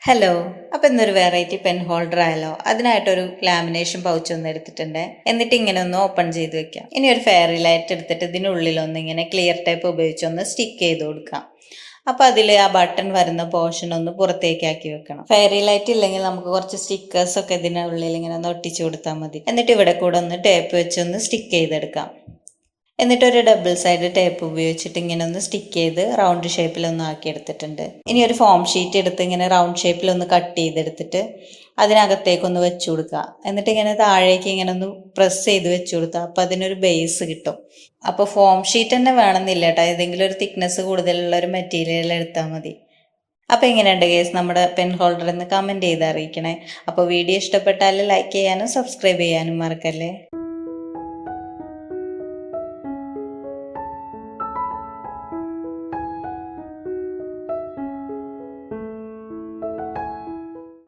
Hello. അപ്പൊ ഇന്നൊരു variety pen holder ആയാലോ? അതിനായിട്ടൊരു ലാമിനേഷൻ പൗച്ച് ഒന്ന് എടുത്തിട്ടുണ്ട്. എന്നിട്ട് ഇങ്ങനെ ഒന്ന് ഓപ്പൺ ചെയ്ത് വെക്കാം. ഇനി ഒരു ഫെയറി ലൈറ്റ് എടുത്തിട്ട് ഇതിനുള്ളിലൊന്ന് ഇങ്ങനെ ക്ലിയർ ടേപ്പ് ഉപയോഗിച്ച് ഒന്ന് സ്റ്റിക്ക് ചെയ്ത് കൊടുക്കാം. അപ്പൊ അതിൽ ആ ബട്ടൺ വരുന്ന പോർഷൻ ഒന്ന് പുറത്തേക്ക് ആക്കി വെക്കണം. ഫെയറി ലൈറ്റ് ഇല്ലെങ്കിൽ നമുക്ക് കുറച്ച് സ്റ്റിക്കേഴ്സ് ഒക്കെ ഇതിനുള്ളിൽ ഇങ്ങനെ ഒന്ന് ഒട്ടിച്ചു കൊടുത്താൽ മതി. എന്നിട്ട് ഇവിടെ കൂടെ ഒന്ന് ടേപ്പ് വെച്ച് ഒന്ന് സ്റ്റിക്ക് ചെയ്തെടുക്കാം. എന്നിട്ട് ഒരു ഡബിൾ സൈഡ് ടേപ്പ് ഉപയോഗിച്ചിട്ട് ഇങ്ങനെ ഒന്ന് സ്റ്റിക്ക് ചെയ്ത് റൗണ്ട് ഷേപ്പിലൊന്ന് ആക്കി എടുത്തിട്ടുണ്ട്. ഇനി ഒരു ഫോം ഷീറ്റ് എടുത്ത് ഇങ്ങനെ റൗണ്ട് ഷേപ്പിലൊന്ന് കട്ട് ചെയ്തെടുത്തിട്ട് അതിനകത്തേക്കൊന്ന് വെച്ചു കൊടുക്കുക. എന്നിട്ട് ഇങ്ങനെ താഴേക്ക് ഇങ്ങനെ ഒന്ന് പ്രസ് ചെയ്ത് വെച്ചു കൊടുക്കുക. അപ്പോൾ അതിനൊരു ബേസ് കിട്ടും. അപ്പോൾ ഫോം ഷീറ്റ് തന്നെ വേണമെന്നില്ല കേട്ടോ, ഏതെങ്കിലും ഒരു തിക്നെസ് കൂടുതലുള്ള ഒരു മെറ്റീരിയൽ എടുത്താൽ മതി. അപ്പോൾ എങ്ങനെയുണ്ട് ഗേസ് നമ്മുടെ പെൻ ഹോൾഡർ എന്ന് കമൻറ്റ് ചെയ്ത് അറിയിക്കണേ. അപ്പോൾ വീഡിയോ ഇഷ്ടപ്പെട്ടാൽ ലൈക്ക് ചെയ്യാനും സബ്സ്ക്രൈബ് ചെയ്യാനും മറക്കല്ലേ.